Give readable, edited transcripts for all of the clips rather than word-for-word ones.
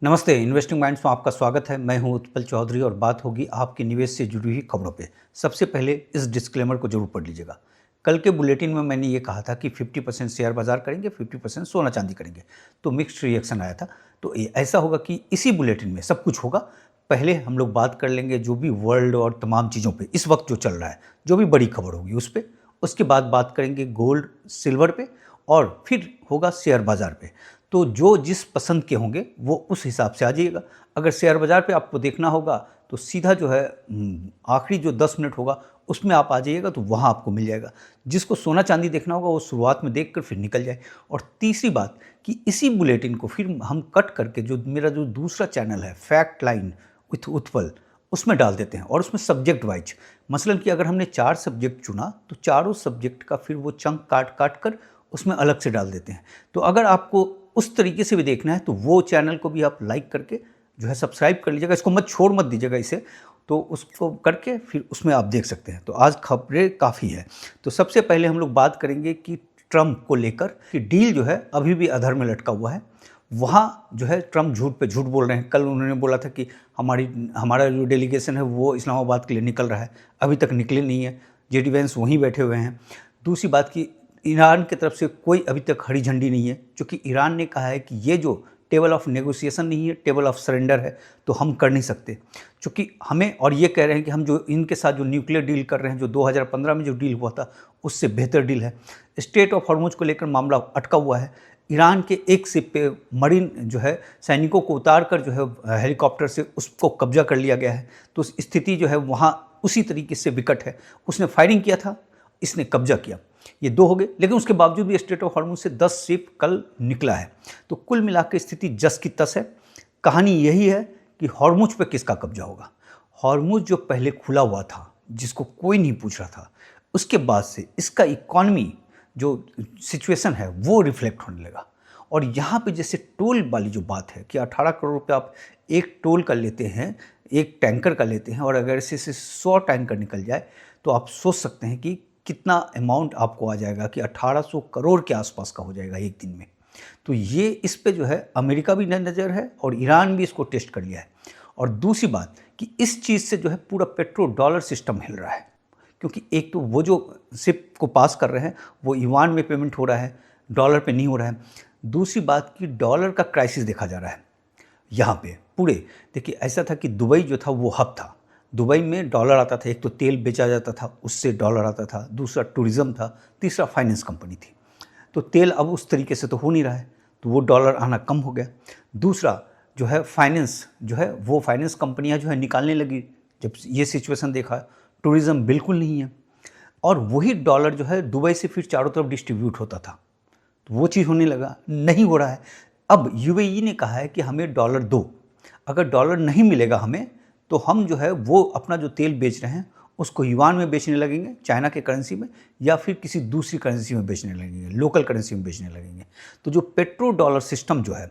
नमस्ते, investing minds में आपका स्वागत है। मैं हूं उत्पल चौधरी और बात होगी आपके निवेश से जुड़ी हुई खबरों पे। सबसे पहले इस डिस्क्लेमर को जरूर पढ़ लीजिएगा। कल के बुलेटिन में मैंने ये कहा था कि 50% शेयर बाजार करेंगे, 50% सोना चांदी करेंगे, तो मिक्स्ड रिएक्शन आया था। तो ऐसा होगा कि इसी बुलेटिन में सब कुछ होगा। पहले हम लोग बात कर लेंगे जो भी वर्ल्ड और तमाम चीज़ों पर इस वक्त जो चल रहा है, जो भी बड़ी खबर होगी उस पर। उसके बाद बात करेंगे गोल्ड सिल्वर पे और फिर होगा शेयर बाज़ार पे। तो जो जिस पसंद के होंगे वो उस हिसाब से आ जाइएगा। अगर शेयर बाज़ार पे आपको देखना होगा तो सीधा जो है आखिरी जो 10 मिनट होगा उसमें आप आ जाइएगा, तो वहाँ आपको मिल जाएगा। जिसको सोना चांदी देखना होगा वो शुरुआत में देख कर फिर निकल जाए। और तीसरी बात कि इसी बुलेटिन को फिर हम कट करके जो मेरा जो दूसरा चैनल है फैक्ट लाइन विथ उत्पल, उसमें डाल देते हैं और उसमें सब्जेक्ट वाइज, मसलन कि अगर हमने 4 सब्जेक्ट चुना तो चारों सब्जेक्ट का फिर वो चंक काट काट कर उसमें अलग से डाल देते हैं। तो अगर आपको उस तरीके से भी देखना है तो वो चैनल को भी आप लाइक करके जो है सब्सक्राइब कर लीजिएगा। इसको मत दीजिएगा इसे, तो उसको करके फिर उसमें आप देख सकते हैं। तो आज खबरें काफ़ी है। तो सबसे पहले हम लोग बात करेंगे कि ट्रंप को लेकर कि डील जो है अभी भी अधर में लटका हुआ है। वहाँ जो है ट्रंप झूठ पे झूठ बोल रहे हैं। कल उन्होंने बोला था कि हमारा जो डेलीगेशन है वो इस्लामाबाद के लिए निकल रहा है, अभी तक निकले नहीं है। जेडी वेंस वहीं बैठे हुए हैं। दूसरी बात कि ईरान की तरफ से कोई अभी तक हरी झंडी नहीं है, क्योंकि ईरान ने कहा है कि ये जो टेबल ऑफ नेगोशिएशन नहीं है, टेबल ऑफ सरेंडर है, तो हम कर नहीं सकते। क्योंकि हमें, और ये कह रहे हैं कि हम जो इनके साथ जो न्यूक्लियर डील कर रहे हैं, जो 2015 में जो डील हुआ था उससे बेहतर डील है। स्टेट ऑफ हॉर्मुज को लेकर मामला अटका हुआ है। ईरान के एक शिप पे मरीन जो है सैनिकों को उतार कर जो है हेलीकॉप्टर से उसको कब्जा कर लिया गया है। तो स्थिति जो है वहाँ उसी तरीके से विकट है। उसने फायरिंग किया था, इसने कब्जा किया। ये 2 हो गए, लेकिन उसके बावजूद भी स्टेट ऑफ हॉर्मुज से 10 शिप कल निकला है। तो कुल मिलाकर स्थिति जस की तस है। कहानी यही है कि हॉर्मुज पे किसका कब्जा होगा। हॉर्मुज जो पहले खुला हुआ था, जिसको कोई नहीं पूछ रहा था, उसके बाद से इसका इकॉनमी जो सिचुएशन है वो रिफ्लेक्ट होने लगा। और यहाँ पे जैसे टोल वाली जो बात है कि 18 करोड़ रुपये आप एक टोल का लेते हैं, एक टैंकर का लेते हैं, और अगर इसे 100 टैंकर निकल जाए तो आप सोच सकते हैं कि कितना अमाउंट आपको आ जाएगा, कि 1800 करोड़ के आसपास का हो जाएगा एक दिन में। तो ये इस पे जो है अमेरिका भी नज़र है और ईरान भी इसको टेस्ट कर लिया है। और दूसरी बात कि इस चीज़ से जो है पूरा पेट्रो डॉलर सिस्टम हिल रहा है, क्योंकि एक तो वो जो शिप को पास कर रहे हैं वो युआन में पेमेंट हो रहा है, डॉलर पे नहीं हो रहा है। दूसरी बात कि डॉलर का क्राइसिस देखा जा रहा है यहाँ पे पूरे। देखिए, ऐसा था कि दुबई जो था वो हब था। दुबई में डॉलर आता था, एक तो तेल बेचा जाता था उससे डॉलर आता था, दूसरा टूरिज़्म था, तीसरा फाइनेंस कंपनी थी। तो तेल अब उस तरीके से तो हो नहीं रहा है, तो वो डॉलर आना कम हो गया। दूसरा जो है फाइनेंस जो है वो फाइनेंस कंपनियां जो है निकालने लगी जब ये सिचुएशन देखा। टूरिज़्म बिल्कुल नहीं है, और वही डॉलर जो है दुबई से फिर चारों तरफ डिस्ट्रीब्यूट होता था, तो वो चीज़ होने लगा, नहीं हो रहा है। अब यूएई ने कहा है कि हमें डॉलर दो, अगर डॉलर नहीं मिलेगा हमें तो हम जो है वो अपना जो तेल बेच रहे हैं उसको युआन में बेचने लगेंगे, चाइना के करेंसी में, या फिर किसी दूसरी करेंसी में बेचने लगेंगे, लोकल करेंसी में बेचने लगेंगे। तो जो पेट्रो डॉलर सिस्टम जो है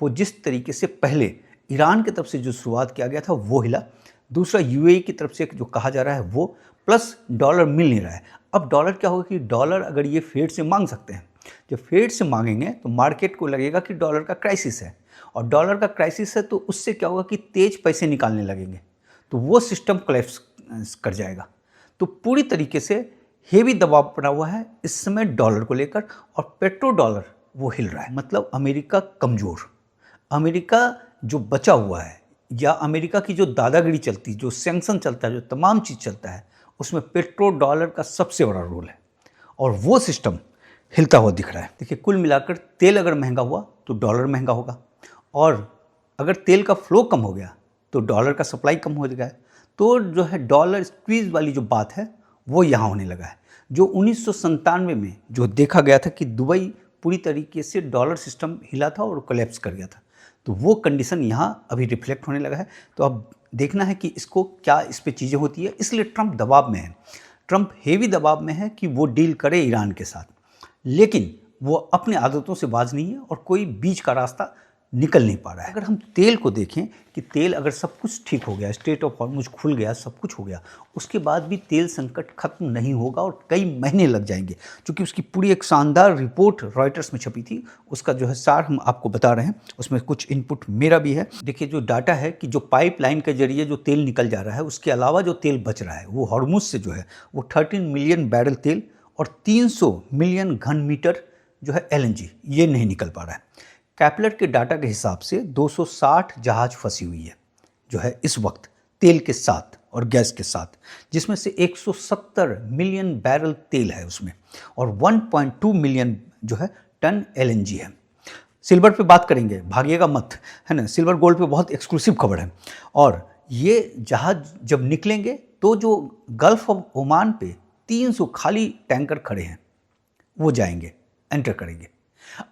वो जिस तरीके से पहले ईरान की तरफ से जो शुरुआत किया गया था वो हिला, दूसरा यूएई की तरफ से जो कहा जा रहा है वो, प्लस डॉलर मिल नहीं रहा है। अब डॉलर क्या होगा कि डॉलर अगर ये फेड से मांग सकते हैं, जब फेड से मांगेंगे तो मार्केट को लगेगा कि डॉलर का क्राइसिस है, और डॉलर का क्राइसिस है तो उससे क्या होगा कि तेज पैसे निकालने लगेंगे, तो वो सिस्टम कोलैप्स कर जाएगा। तो पूरी तरीके से हेवी दबाव पड़ा हुआ है इस समय डॉलर को लेकर, और पेट्रो डॉलर वो हिल रहा है। मतलब अमेरिका कमज़ोर, अमेरिका जो बचा हुआ है, या अमेरिका की जो दादागिरी चलती, जो सैंक्शन चलता है, जो तमाम चीज़ चलता है, उसमें पेट्रो डॉलर का सबसे बड़ा रोल है, और वो सिस्टम हिलता हुआ दिख रहा है। देखिए, कुल मिलाकर तेल अगर महंगा हुआ तो डॉलर महंगा होगा, और अगर तेल का फ्लो कम हो गया तो डॉलर का सप्लाई कम हो गया। तो जो है डॉलर स्क्वीज वाली जो बात है वो यहाँ होने लगा है। जो 1997 में जो देखा गया था कि दुबई पूरी तरीके से डॉलर सिस्टम हिला था और कोलैप्स कर गया था, तो वो कंडीशन यहाँ अभी रिफ्लेक्ट होने लगा है। तो अब देखना है कि इसको क्या इस पर चीज़ें होती है। इसलिए ट्रंप दबाव में है, ट्रंप हेवी दबाव में है कि वो डील करे ईरान के साथ, लेकिन वो अपने आदतों से बाज नहीं है और कोई बीच का रास्ता निकल नहीं पा रहा है। अगर हम तेल को देखें कि तेल अगर सब कुछ ठीक हो गया, स्ट्रेट ऑफ हॉर्मुज खुल गया, सब कुछ हो गया, उसके बाद भी तेल संकट खत्म नहीं होगा और कई महीने लग जाएंगे। क्योंकि उसकी पूरी एक शानदार रिपोर्ट रॉयटर्स में छपी थी, उसका जो है सार हम आपको बता रहे हैं, उसमें कुछ इनपुट मेरा भी है। देखिए जो डाटा है कि जो पाइपलाइन के जरिए जो तेल निकल जा रहा है, उसके अलावा जो तेल बच रहा है वो हॉर्मुज से जो है वो 13 मिलियन बैरल तेल और 300 मिलियन घन मीटर जो है LNG ये नहीं निकल पा रहा है। कैपलर के डाटा के हिसाब से 260 जहाज फंसी हुई है जो है इस वक्त तेल के साथ और गैस के साथ, जिसमें से 170 मिलियन बैरल तेल है उसमें और 1.2 मिलियन जो है टन LNG है। सिल्वर पे बात करेंगे, भागिएगा मत, है ना। सिल्वर गोल्ड पे बहुत एक्सक्लूसिव खबर है। और ये जहाज जब निकलेंगे तो जो गल्फ ऑफ ओमान पे 300 खाली टैंकर खड़े हैं वो जाएंगे, एंटर करेंगे।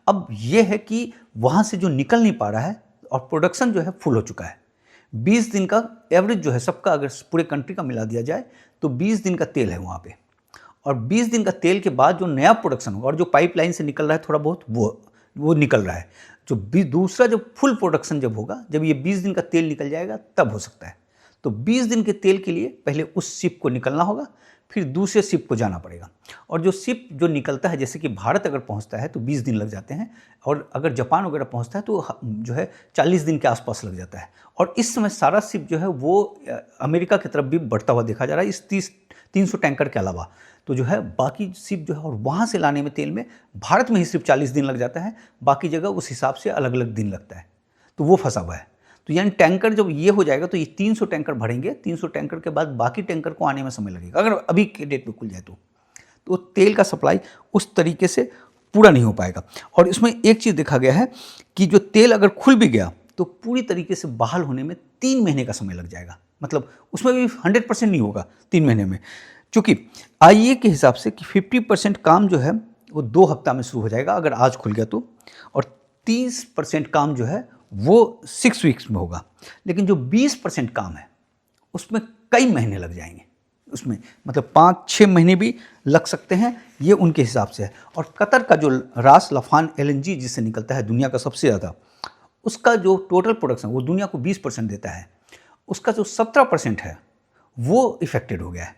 अब ये है कि वहाँ से जो निकल नहीं पा रहा है और प्रोडक्शन जो है फुल हो चुका है। 20 दिन का एवरेज जो है सबका, अगर पूरे कंट्री का मिला दिया जाए तो 20 दिन का तेल है वहाँ पे। और 20 दिन का तेल के बाद जो नया प्रोडक्शन होगा और जो पाइपलाइन से निकल रहा है थोड़ा बहुत वो निकल रहा है, जो दूसरा जो फुल प्रोडक्शन जब होगा, जब ये 20 दिन का तेल निकल जाएगा तब हो सकता है। तो 20 दिन के तेल के लिए पहले उस शिप को निकलना होगा, फिर दूसरे शिप को जाना पड़ेगा। और जो शिप जो निकलता है, जैसे कि भारत अगर पहुंचता है तो 20 दिन लग जाते हैं, और अगर जापान वगैरह पहुंचता है तो जो है 40 दिन के आसपास लग जाता है। और इस समय सारा शिप जो है वो अमेरिका की तरफ भी बढ़ता हुआ देखा जा रहा है इस 300 टैंकर के अलावा। तो जो है बाकी शिप जो है, और वहाँ से लाने में तेल में भारत में ही सिर्फ 40 दिन लग जाता है, बाकी जगह उस हिसाब से अलग अलग दिन लगता है। तो वो फंसा हुआ है। तो यानी टैंकर जब ये हो जाएगा तो ये 300 टैंकर भरेंगे, 300 टैंकर के बाद बाकी टैंकर को आने में समय लगेगा, अगर अभी के डेट में खुल जाए तो तेल का सप्लाई उस तरीके से पूरा नहीं हो पाएगा। और इसमें एक चीज़ देखा गया है कि जो तेल अगर खुल भी गया तो पूरी तरीके से बहाल होने में 3 महीने का समय लग जाएगा। मतलब उसमें भी 100% नहीं होगा 3 महीने में, चूँकि IEA के हिसाब से कि 50% काम जो है वो 2 हफ्ता में शुरू हो जाएगा अगर आज खुल गया तो, और 30% काम जो है वो 6 वीक्स में होगा। लेकिन जो 20% काम है उसमें कई महीने लग जाएंगे, उसमें मतलब 5-6 महीने भी लग सकते हैं, ये उनके हिसाब से है। और कतर का जो रास लफान LNG जिससे निकलता है दुनिया का सबसे ज़्यादा, उसका जो टोटल प्रोडक्शन वो दुनिया को 20% देता है, उसका जो 17% है वो इफेक्टेड हो गया है।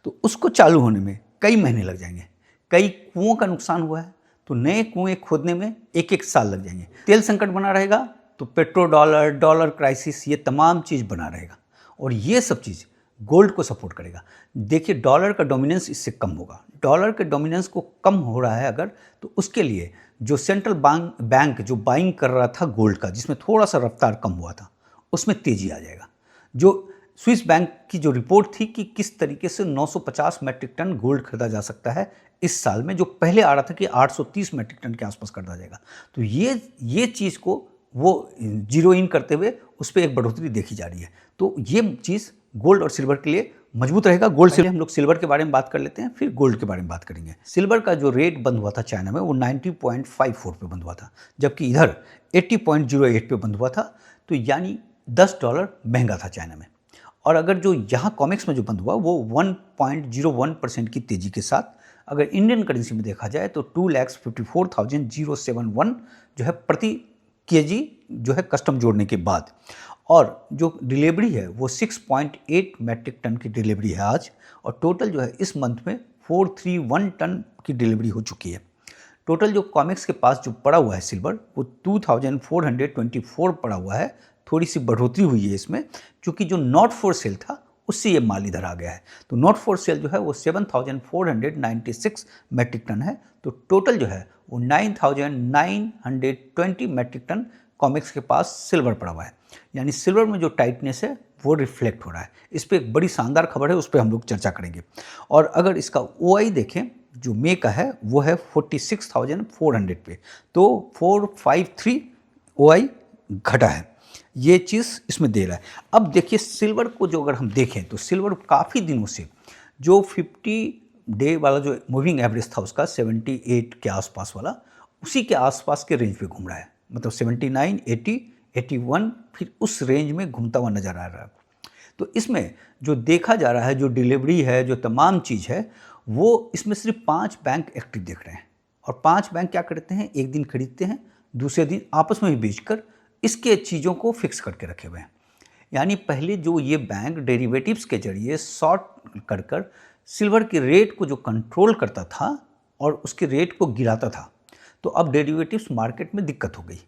तो उसको चालू होने में कई महीने लग जाएंगे। कई कुओं का नुकसान हुआ है तो नए कुएं खोदने में 1-1 साल लग जाएंगे। तेल संकट बना रहेगा तो पेट्रो डॉलर क्राइसिस, ये तमाम चीज़ बना रहेगा, और ये सब चीज़ गोल्ड को सपोर्ट करेगा। देखिए डॉलर का डोमिनेंस इससे कम होगा। डॉलर के डोमिनेंस को कम हो रहा है अगर, तो उसके लिए जो सेंट्रल बैंक जो बाइंग कर रहा था गोल्ड का, जिसमें थोड़ा सा रफ्तार कम हुआ था, उसमें तेज़ी आ जाएगा। जो स्विस बैंक की जो रिपोर्ट थी कि किस तरीके से 950 मैट्रिक टन गोल्ड खरीदा जा सकता है इस साल में, जो पहले आ रहा था कि 830 मैट्रिक टन के आसपास खरीदा जाएगा, तो ये चीज़ को वो जीरो इन करते हुए उस पर एक बढ़ोतरी देखी जा रही है। तो ये चीज़ गोल्ड और सिल्वर के लिए मजबूत रहेगा। गोल्ड से हम लोग सिल्वर के बारे में बात कर लेते हैं, फिर गोल्ड के बारे में बात करेंगे। सिल्वर का जो रेट बंद हुआ था चाइना में वो 90.54 पे बंद हुआ था, जबकि इधर 80.08 पे बंद हुआ था। तो यानी $10 महंगा था चाइना में। और अगर जो यहाँ कॉमेक्स में जो बंद हुआ वो 1.01% की तेज़ी के साथ, अगर इंडियन करेंसी में देखा जाए तो 2,54,071 जो है प्रति केजी जो है कस्टम जोड़ने के बाद। और जो डिलीवरी है वो 6.8 मैट्रिक टन की डिलीवरी है आज, और टोटल जो है इस मंथ में 431 टन की डिलीवरी हो चुकी है। टोटल जो कॉमेक्स के पास जो पड़ा हुआ है सिल्वर वो 2,424 पड़ा हुआ है। थोड़ी सी बढ़ोतरी हुई है इसमें, क्योंकि जो नॉट फॉर सेल था उससे ये माल इधर आ गया है। तो नॉट फॉर सेल जो है वो 7,496 मैट्रिक टन है। तो टोटल जो है वो 9,920 मैट्रिक टन कॉमेक्स के पास सिल्वर पड़ा हुआ है। यानी सिल्वर में जो टाइटनेस है वो रिफ्लेक्ट हो रहा है। इस पर एक बड़ी शानदार खबर है, उस पर हम लोग चर्चा करेंगे। और अगर इसका OI देखें जो मे का है वो है 46,400 पे, तो 453 OI घटा है, ये चीज़ इसमें दे रहा है। अब देखिए सिल्वर को जो अगर हम देखें तो सिल्वर काफ़ी दिनों से जो 50 डे वाला जो मूविंग एवरेज था उसका 78 के आसपास वाला, उसी के आसपास के रेंज पे घूम रहा है। मतलब 79, 80, 81 फिर उस रेंज में घूमता हुआ नज़र आ रहा है। तो इसमें जो देखा जा रहा है, जो डिलीवरी है, जो तमाम चीज़ है, वो इसमें सिर्फ 5 बैंक एक्टिव देख रहे हैं। और 5 बैंक क्या करते हैं, एक दिन खरीदते हैं, दूसरे दिन आपस में भी बेचकर इसके चीज़ों को फिक्स करके रखे हुए हैं। यानी पहले जो ये बैंक डेरिवेटिव्स के जरिए शॉर्ट कर कर सिल्वर के रेट को जो कंट्रोल करता था और उसके रेट को गिराता था, तो अब डेरिवेटिव्स मार्केट में दिक्कत हो गई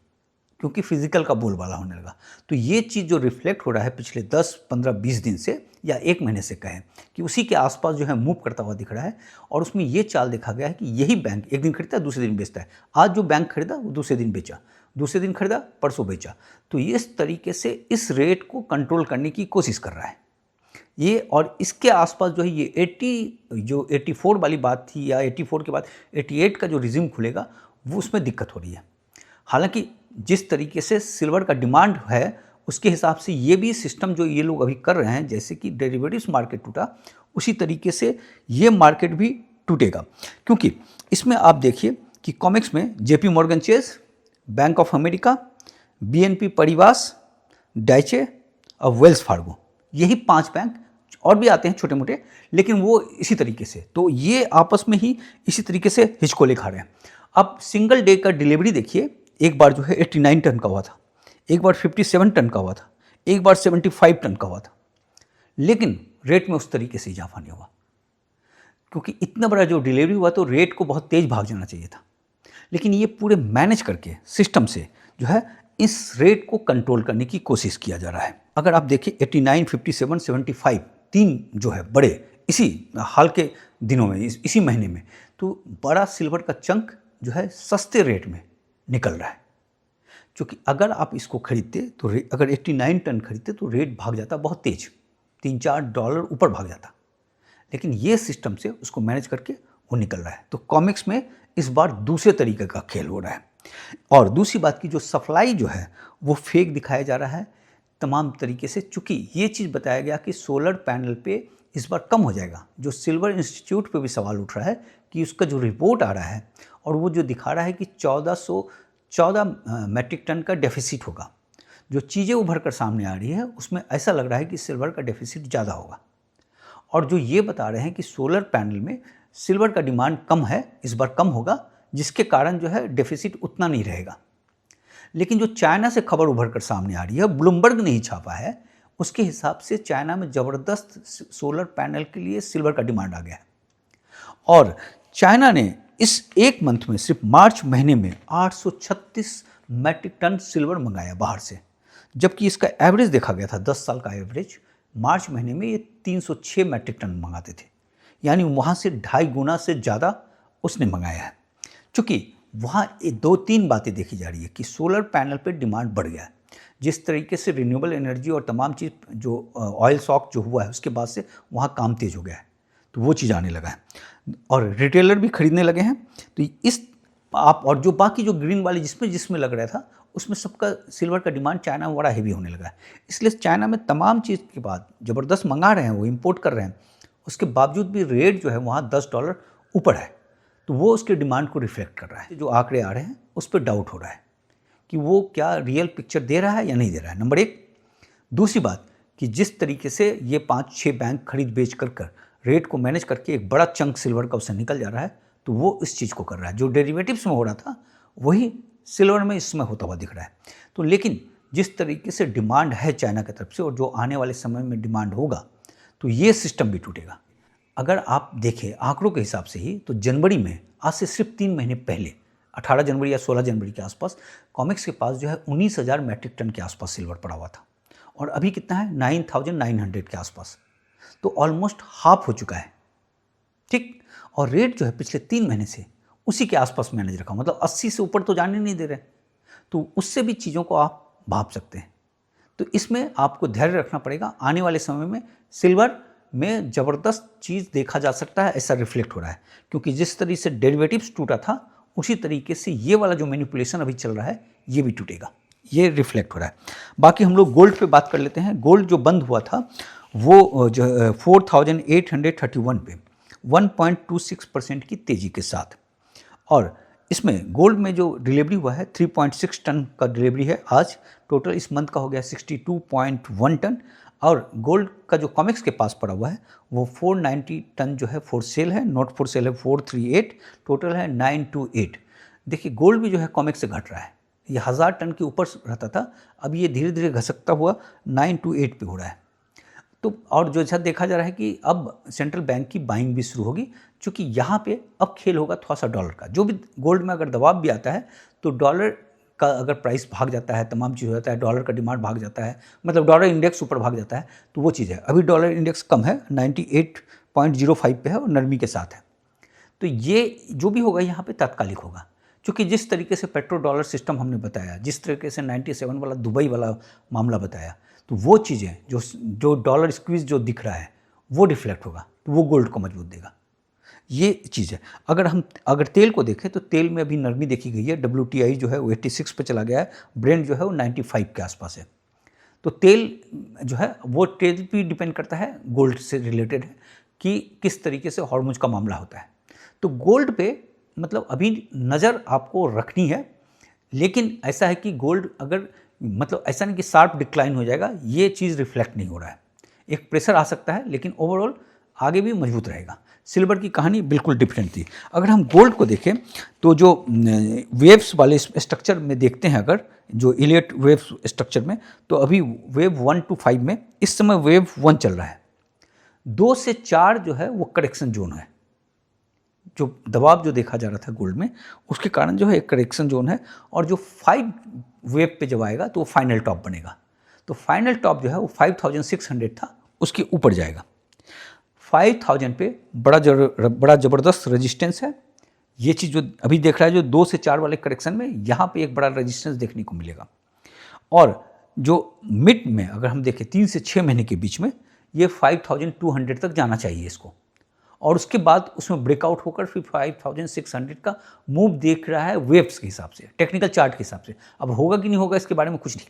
क्योंकि फिजिकल का बोलबाला होने लगा। तो ये चीज़ जो रिफ्लेक्ट हो रहा है पिछले 10, 15, 20 दिन से या 1 महीने से कहें कि उसी के आसपास जो है मूव करता हुआ दिख रहा है। और उसमें ये चाल देखा गया है कि यही बैंक एक दिन खरीदता है, दूसरे दिन बेचता है। आज जो बैंक खरीदा वो दूसरे दिन बेचा, दूसरे दिन खरीदा, परसों बेचा। तो ये इस तरीके से इस रेट को कंट्रोल करने की कोशिश कर रहा है ये। और इसके आसपास जो है ये 84 वाली बात थी, या 84 के बाद 88 का जो रिज्यूम खुलेगा वो उसमें दिक्कत हो रही है। हालांकि जिस तरीके से सिल्वर का डिमांड है उसके हिसाब से ये भी सिस्टम जो ये लोग अभी कर रहे हैं, जैसे कि डेरिवेटिव्स मार्केट टूटा उसी तरीके से ये मार्केट भी टूटेगा। क्योंकि इसमें आप देखिए कि कॉमिक्स में JP Morgan Chase, Bank of America, BNP Paribas, Deutsche और वेल्स फार्गो, यही 5 बैंक, और भी आते हैं छोटे मोटे, लेकिन वो इसी तरीके से, तो ये आपस में ही इसी तरीके से हिचकोले खा रहे हैं। अब सिंगल डे का डिलीवरी देखिए, एक बार जो है 89 टन का हुआ था, एक बार 57 टन का हुआ था, एक बार 75 टन का हुआ था, लेकिन रेट में उस तरीके से इजाफा नहीं हुआ क्योंकि इतना बड़ा जो डिलीवरी हुआ तो रेट को बहुत तेज भाग जाना चाहिए था। लेकिन ये पूरे मैनेज करके सिस्टम से जो है इस रेट को कंट्रोल करने की कोशिश किया जा रहा है। अगर आप देखिए 89, 57, 75 तीन जो है बड़े इसी हाल के दिनों में, इसी महीने में, तो बड़ा सिल्वर का चंक जो है सस्ते रेट में निकल रहा है। क्योंकि अगर आप इसको खरीदते तो अगर 89 टन खरीदते तो रेट भाग जाता बहुत तेज, $3-4 ऊपर भाग जाता। लेकिन ये सिस्टम से उसको मैनेज करके वो निकल रहा है। तो कॉमिक्स में इस बार दूसरे तरीके का खेल हो रहा है। और दूसरी बात की जो सप्लाई जो है वो फेक दिखाया जा रहा है तमाम तरीके से। चूँकि ये चीज़ बताया गया कि सोलर पैनल पे इस बार कम हो जाएगा। जो सिल्वर इंस्टीट्यूट पे भी सवाल उठ रहा है कि उसका जो रिपोर्ट आ रहा है और वो जो दिखा रहा है कि 1414 मैट्रिक टन का डेफिसिट होगा, जो चीज़ें उभर कर सामने आ रही है उसमें ऐसा लग रहा है कि सिल्वर का डेफिसिट ज़्यादा होगा। और जो ये बता रहे हैं कि सोलर पैनल में सिल्वर का डिमांड कम है, इस बार कम होगा, जिसके कारण जो है डेफिसिट उतना नहीं रहेगा। लेकिन जो चाइना से खबर उभर कर सामने आ रही है, ब्लूमबर्ग ने ही छापा है, उसके हिसाब से चाइना में ज़बरदस्त सोलर पैनल के लिए सिल्वर का डिमांड आ गया है। और चाइना ने इस एक मंथ में सिर्फ मार्च महीने में 836 मैट्रिक टन सिल्वर मंगाया बाहर से, जबकि इसका एवरेज देखा गया था 10 साल का एवरेज, मार्च महीने में ये 306 मैट्रिक टन मंगाते थे। यानी वहाँ से 2.5 गुना से ज़्यादा उसने मंगाया है। चूँकि वहाँ 2-3 बातें देखी जा रही है कि सोलर पैनल पे डिमांड बढ़ गया है। जिस तरीके से रिन्यूएबल एनर्जी और तमाम चीज़ जो ऑयल शॉक जो हुआ है उसके बाद से वहाँ काम तेज़ हो गया है, तो वो चीज़ आने लगा है और रिटेलर भी खरीदने लगे हैं। तो इस आप और जो बाकी जो ग्रीन वाली जिसमें लग रहा था उसमें सबका सिल्वर का डिमांड चाइना में बड़ा हेवी होने लगा है। इसलिए चाइना में तमाम चीज़ के बाद ज़बरदस्त मंगा रहे हैं, वो इम्पोर्ट कर रहे हैं, उसके बावजूद भी रेट जो है वहाँ $10 ऊपर है। तो वो उसके डिमांड को रिफ्लेक्ट कर रहा है। जो आंकड़े आ रहे हैं उस पर डाउट हो रहा है कि वो क्या रियल पिक्चर दे रहा है या नहीं दे रहा है, नंबर 1। दूसरी बात कि जिस तरीके से ये 5-6 बैंक खरीद बेच कर रेट को मैनेज करके एक बड़ा चंक सिल्वर का उससे निकल जा रहा है, तो वो इस चीज़ को कर रहा है। जो डेरिवेटिव्स में हो रहा था वही सिल्वर में इसमें होता हुआ दिख रहा है। तो लेकिन जिस तरीके से डिमांड है चाइना की तरफ से और जो आने वाले समय में डिमांड होगा, तो ये सिस्टम भी टूटेगा। अगर आप देखें आंकड़ों के हिसाब से ही, तो जनवरी में आज से सिर्फ 3 महीने पहले 18 जनवरी या 16 जनवरी के आसपास कॉमिक्स के पास जो है 19,000 मैट्रिक टन के आसपास सिल्वर पड़ा हुआ था और अभी कितना है 9,900 के आसपास। तो ऑलमोस्ट हाफ हो चुका है, ठीक। और रेट जो है पिछले 3 महीने से उसी के आसपास मैनेज रखा, मतलब 80 से ऊपर तो जाने नहीं दे रहे। तो उससे भी चीज़ों को आप भाप सकते हैं। तो इसमें आपको धैर्य रखना पड़ेगा। आने वाले समय में सिल्वर में ज़बरदस्त चीज़ देखा जा सकता है, ऐसा रिफ्लेक्ट हो रहा है। क्योंकि जिस तरीके से डेरिवेटिव्स टूटा था उसी तरीके से ये वाला जो मैनिपुलेशन अभी चल रहा है ये भी टूटेगा, ये रिफ्लेक्ट हो रहा है। बाकी हम लोग गोल्ड पे बात कर लेते हैं। गोल्ड जो बंद हुआ था वो जो 4,831 पे 1.26% की तेज़ी के साथ। और इसमें गोल्ड में जो डिलीवरी हुआ है 3.6 टन का डिलीवरी है आज। टोटल इस मंथ का हो गया 62.1 टन। और गोल्ड का जो कॉमिक्स के पास पड़ा हुआ है वो 490 टन जो है फॉर सेल है, नॉट फॉर सेल है 438, टोटल है 928। देखिए गोल्ड भी जो है कॉमिक्स से घट रहा है, ये 1000 टन के ऊपर रहता था, अब ये धीरे धीरे घसकता हुआ 928 पे हो रहा है। तो और जो जैसा देखा जा रहा है कि अब सेंट्रल बैंक की बाइंग भी शुरू होगी, क्योंकि यहाँ पे अब खेल होगा थोड़ा सा डॉलर का। जो भी गोल्ड में अगर दबाव भी आता है तो डॉलर का अगर प्राइस भाग जाता है, तमाम चीज़ हो जाता है, डॉलर का डिमांड भाग जाता है, मतलब डॉलर इंडेक्स ऊपर भाग जाता है, तो वो चीज़ है। अभी डॉलर इंडेक्स कम है, 98.05 पे है और नरमी के साथ है। तो ये जो भी होगा यहाँ पे तात्कालिक होगा, क्योंकि जिस तरीके से पेट्रो डॉलर सिस्टम हमने बताया, जिस तरीके से 97 वाला दुबई वाला मामला बताया, तो वो चीज़ें जो डॉलर स्क्वीज जो दिख रहा है वो रिफ्लेक्ट होगा, तो वो गोल्ड को मजबूत देगा। ये चीज़ है। अगर तेल को देखें तो तेल में अभी नरमी देखी गई है। WTI जो है वो 86 पे चला गया है, ब्रेंट जो है वो 95 के आसपास है। तो तेल जो है वो तेल भी डिपेंड करता है, गोल्ड से रिलेटेड है कि किस तरीके से हॉर्मुज का मामला होता है। तो गोल्ड पे मतलब अभी नज़र आपको रखनी है, लेकिन ऐसा है कि गोल्ड अगर मतलब ऐसा नहीं कि शार्प डिक्लाइन हो जाएगा, ये चीज़ रिफ्लेक्ट नहीं हो रहा है। एक प्रेशर आ सकता है, लेकिन ओवरऑल आगे भी मजबूत रहेगा। सिल्वर की कहानी बिल्कुल डिफरेंट थी। अगर हम गोल्ड को देखें तो जो वेव्स वाले स्ट्रक्चर में देखते हैं, अगर जो इलियट वेव स्ट्रक्चर में, तो अभी वेव 1 to 5 में इस समय वेव 1 चल रहा है। 2 से 4 जो है वो करेक्शन जोन है। जो दबाव जो देखा जा रहा था गोल्ड में, उसके कारण जो है एक करेक्शन जोन है, और जो 5 वेव पे जब आएगा तो वो फाइनल टॉप बनेगा। तो फाइनल टॉप जो है वो 5600 था, उसके ऊपर जाएगा। 5000 पे बड़ा ज़बरदस्त रेजिस्टेंस है। ये चीज़ जो अभी देख रहा है, जो 2 से 4 वाले करेक्शन में, यहाँ पे एक बड़ा रेजिस्टेंस देखने को मिलेगा। और जो मिड में अगर हम देखें 3 से 6 महीने के बीच में, ये 5200 तक जाना चाहिए इसको, और उसके बाद उसमें ब्रेकआउट होकर फिर 5600 का मूव देख रहा है वेव्स के हिसाब से, टेक्निकल चार्ट के हिसाब से। अब होगा कि नहीं होगा इसके बारे में कुछ नहीं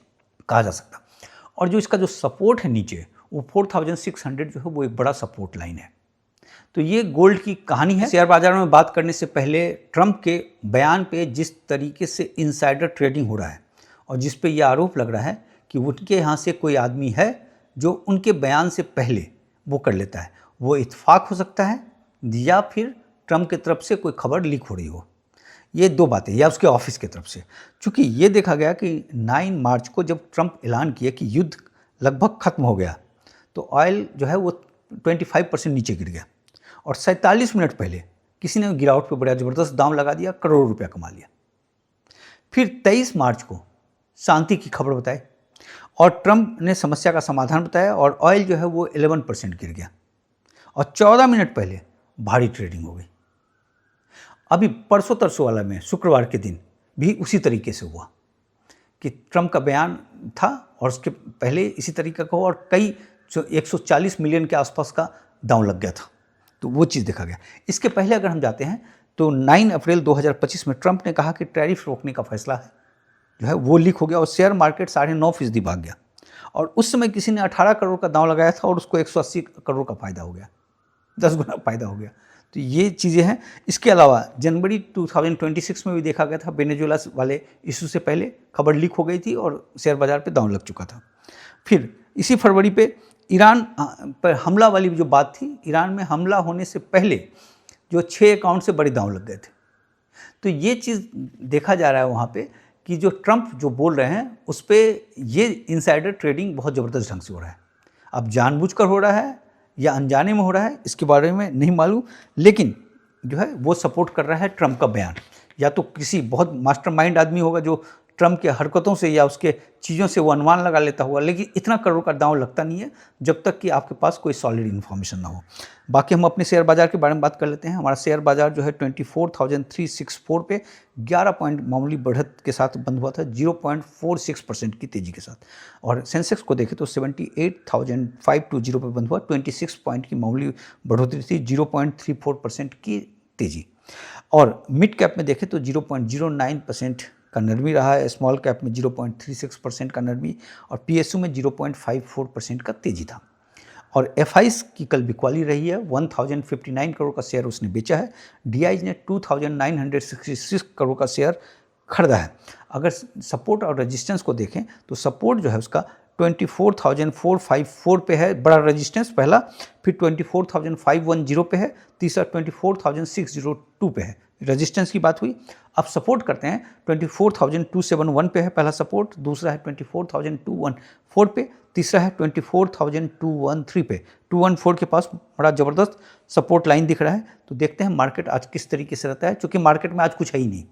कहा जा सकता। और जो इसका जो सपोर्ट है नीचे, वो 4600 जो है वो एक बड़ा सपोर्ट लाइन है। तो ये गोल्ड की कहानी है। शेयर बाजार में बात करने से पहले ट्रंप के बयान पे जिस तरीके से इनसाइडर ट्रेडिंग हो रहा है, और जिस पे ये आरोप लग रहा है कि उनके यहाँ से कोई आदमी है जो उनके बयान से पहले वो कर लेता है, वो इत्तेफाक हो सकता है या फिर ट्रंप की तरफ से कोई खबर लीक हो रही हो। ये दो बातें, या उसके ऑफिस की तरफ से। चूँकि ये देखा गया कि 9 मार्च को जब ट्रंप ऐलान किया कि युद्ध लगभग खत्म हो गया, तो ऑयल जो है वो 25% नीचे गिर गया, और 47 मिनट पहले किसी ने गिरावट पे बड़ा ज़बरदस्त दाम लगा दिया, करोड़ों रुपया कमा लिया। फिर 23 मार्च को शांति की खबर बताई, और ट्रंप ने समस्या का समाधान बताया, और ऑयल जो है वो 11% गिर गया, और 14 मिनट पहले भारी ट्रेडिंग हो गई। अभी परसों तरसों वाला में शुक्रवार के दिन भी उसी तरीके से हुआ कि ट्रंप का बयान था, और उसके पहले इसी तरीके का हुआ, और कई 140 मिलियन के आसपास का दांव लग गया था। तो वो चीज़ देखा गया। इसके पहले अगर हम जाते हैं तो 9 अप्रैल 2025 में ट्रंप ने कहा कि टैरिफ रोकने का फैसला है जो है वो लीक हो गया, और शेयर मार्केट 9.5% भाग गया, और उस समय किसी ने 18 करोड़ का दांव लगाया था और उसको 180 करोड़ का फ़ायदा हो गया, 10 गुना फ़ायदा हो गया। तो ये चीज़ें हैं। इसके अलावा जनवरी 2026 में भी देखा गया था, वेनेजुएला वाले इशू से पहले खबर लीक हो गई थी और शेयर बाजार पे दांव लग चुका था। फिर इसी फरवरी पे ईरान पर हमला वाली जो बात थी, ईरान में हमला होने से पहले जो 6 अकाउंट से बड़े दांव लग गए थे। तो ये चीज़ देखा जा रहा है वहाँ पे कि जो ट्रंप जो बोल रहे हैं उस पर ये इनसाइडर ट्रेडिंग बहुत ज़बरदस्त ढंग से हो रहा है। अब जानबूझकर हो रहा है या अनजाने में हो रहा है, इसके बारे में नहीं मालूम, लेकिन जो है वो सपोर्ट कर रहा है ट्रंप का बयान। या तो किसी बहुत मास्टरमाइंड आदमी होगा जो ट्रंप के हरकतों से या उसके चीज़ों से वो अनुमान लगा लेता होगा, लेकिन इतना करोड़ का दांव लगता नहीं है जब तक कि आपके पास कोई सॉलिड इन्फॉर्मेशन ना हो। बाकी हम अपने शेयर बाजार के बारे में बात कर लेते हैं। हमारा शेयर बाजार जो है 24,364 पे 11 पॉइंट मामूली बढ़त के साथ बंद हुआ था, 0.46% की तेज़ी के साथ। और सेंसेक्स को देखें तो 78,520 पे बंद हुआ, 26 पॉइंट की मामूली बढ़ोतरी थी, 0.34% की तेज़ी। और मिड कैप में देखें तो 0.09% का नरमी रहा है, स्मॉल कैप में 0.36% का नरमी, और PSU में 0.54% का तेजी था। और FIs की कल बिकवाली रही है, 1059 करोड़ का शेयर उसने बेचा है। DIs ने 2966 करोड़ का शेयर खरीदा है। अगर सपोर्ट और रेजिस्टेंस को देखें तो सपोर्ट जो है उसका 24,454 पे है बड़ा रेजिस्टेंस पहला, फिर 24,510 पे है, तीसरा 24,602 पे है। रेजिस्टेंस की बात हुई। अब सपोर्ट करते हैं 24,271 पे है पहला सपोर्ट, दूसरा है 24,214 पे, तीसरा है 24,213 पे। 214 के पास बड़ा ज़बरदस्त सपोर्ट लाइन दिख रहा है। तो देखते हैं मार्केट आज किस तरीके से रहता है, क्योंकि मार्केट में आज कुछ है ही नहीं,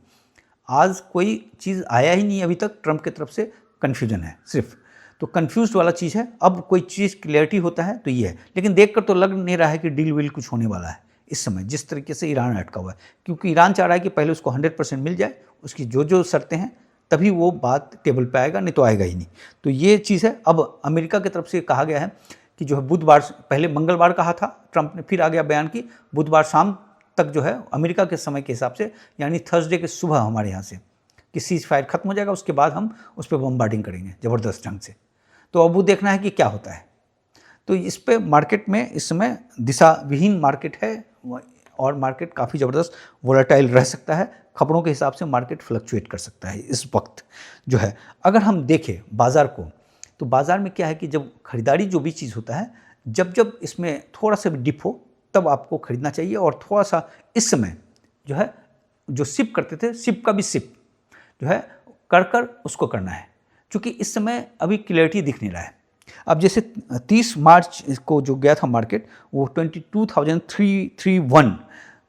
आज कोई चीज़ आया ही नहीं अभी तक। ट्रंप की तरफ से कन्फ्यूजन है सिर्फ, तो कन्फ्यूज वाला चीज़ है। अब कोई चीज़ क्लियरिटी होता है तो ये है, लेकिन देखकर तो लग नहीं रहा है कि डील वील कुछ होने वाला है इस समय, जिस तरीके से ईरान अटका हुआ है। क्योंकि ईरान चाह रहा है कि पहले उसको 100% मिल जाए, उसकी जो जो शर्तें हैं, तभी वो बात टेबल पे आएगा, नहीं तो आएगा ही नहीं। तो ये चीज़ है। अब अमेरिका की तरफ से कहा गया है कि जो है बुधवार, पहले मंगलवार कहा था ट्रंप ने, फिर आ गया बयान की बुधवार शाम तक जो है अमेरिका के समय के हिसाब से, यानी थर्सडे के सुबह हमारे यहाँ से कि सीज फायर खत्म हो जाएगा, उसके बाद हम उस पर बम्बार्डिंग करेंगे ज़बरदस्त ढंग से। तो अब वो देखना है कि क्या होता है। तो इस पे मार्केट में इस समय दिशा विहीन मार्केट है, और मार्केट काफ़ी ज़बरदस्त वोलेटाइल रह सकता है। खबरों के हिसाब से मार्केट फ्लक्चुएट कर सकता है इस वक्त जो है। अगर हम देखें बाज़ार को, तो बाज़ार में क्या है कि जब खरीदारी जो भी चीज़ होता है, जब जब इसमें थोड़ा सा भी डिप हो तब आपको खरीदना चाहिए। और थोड़ा सा इस समय जो है, जो सिप करते थे, सिप का भी सिप जो है कर उसको करना है, क्योंकि इस समय अभी क्लियरिटी दिख नहीं रहा है। अब जैसे 30 मार्च को जो गया था मार्केट, वो 22,331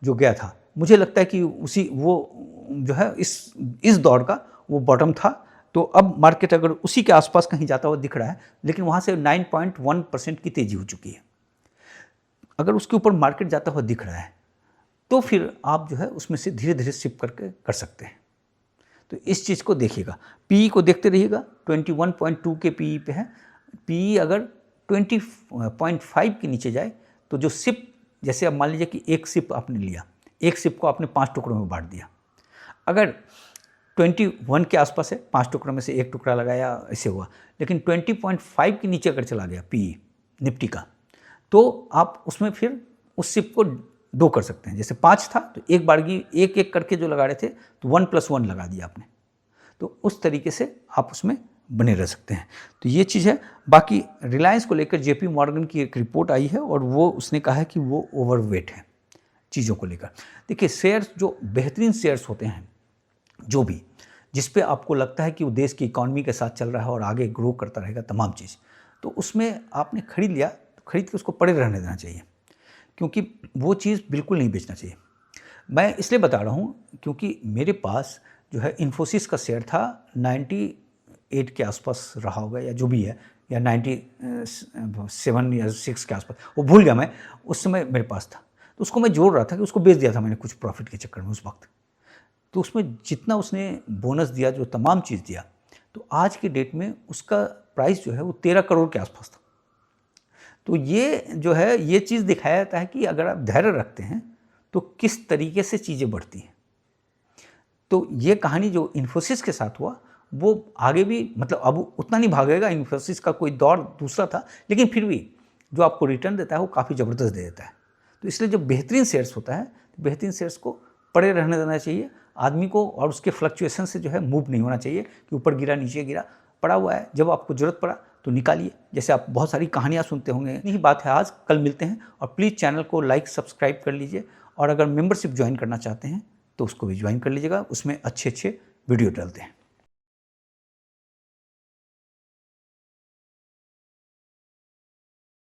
जो गया था, मुझे लगता है कि उसी वो जो है इस दौर का वो बॉटम था। तो अब मार्केट अगर उसी के आसपास कहीं जाता हुआ दिख रहा है, लेकिन वहाँ से 9.1% की तेज़ी हो चुकी है। अगर उसके ऊपर मार्केट जाता हुआ दिख रहा है, तो फिर आप जो है उसमें से धीरे धीरे सिप करके कर सकते हैं। तो इस चीज़ को देखिएगा, पीई को देखते रहिएगा। 21.2 के पीई पे है। पीई अगर 20.5 के नीचे जाए तो जो सिप, जैसे अब मान लीजिए कि एक सिप आपने लिया, एक सिप को आपने 5 टुकड़ों में बांट दिया, अगर 21 के आसपास है, 5 टुकड़ों में से एक टुकड़ा लगाया, ऐसे हुआ। लेकिन 20.5 के नीचे अगर चला गया पीई निफ्टी का, तो आप उसमें फिर उस सिप को 2 कर सकते हैं। जैसे 5 था तो एक बारगी एक एक करके जो लगा रहे थे, तो 1+1 लगा दिया आपने, तो उस तरीके से आप उसमें बने रह सकते हैं। तो ये चीज़ है। बाकी रिलायंस को लेकर जेपी मॉर्गन की एक रिपोर्ट आई है, और वो उसने कहा है कि वो ओवरवेट है चीज़ों को लेकर। देखिए, शेयर्स जो बेहतरीन शेयर्स होते हैं, जो भी जिस पे आपको लगता है कि वो देश की इकॉनमी के साथ चल रहा है और आगे ग्रो करता रहेगा तमाम चीज़, तो उसमें आपने खरीद लिया, तो खरीद के उसको पड़े रहने देना चाहिए, क्योंकि वो चीज़ बिल्कुल नहीं बेचना चाहिए। मैं इसलिए बता रहा हूँ क्योंकि मेरे पास जो है इन्फोसिस का शेयर था, 98 के आसपास रहा होगा या जो भी है, या 97 या 6 के आसपास, वो भूल गया मैं, उस समय मेरे पास था। तो उसको मैं जोड़ रहा था कि उसको बेच दिया था मैंने कुछ प्रॉफिट के चक्कर में उस वक्त। तो उसमें जितना उसने बोनस दिया, जो तमाम चीज़ दिया, तो आज के डेट में उसका प्राइस जो है वो 13 करोड़ के आसपास था। तो ये जो है, ये चीज़ दिखाया जाता है कि अगर आप धैर्य रखते हैं तो किस तरीके से चीज़ें बढ़ती हैं। तो ये कहानी जो इन्फोसिस के साथ हुआ, वो आगे भी, मतलब अब उतना नहीं भागेगा, इन्फोसिस का कोई दौर दूसरा था, लेकिन फिर भी जो आपको रिटर्न देता है वो काफ़ी ज़बरदस्त दे देता है। तो इसलिए जो बेहतरीन शेयर्स होता है, तो बेहतरीन शेयर्स को पड़े रहने देना चाहिए आदमी को, और उसके फ्लक्चुएशन से जो है मूव नहीं होना चाहिए कि ऊपर गिरा नीचे गिरा। पड़ा हुआ है, जब आपको ज़रूरत पड़ा तो निकालिए। जैसे आप बहुत सारी कहानियाँ सुनते होंगे। यही बात है आज, कल मिलते हैं। और प्लीज़ चैनल को लाइक सब्सक्राइब कर लीजिए, और अगर मेंबरशिप ज्वाइन करना चाहते हैं तो उसको भी ज्वाइन कर लीजिएगा, उसमें अच्छे अच्छे वीडियो डालते हैं।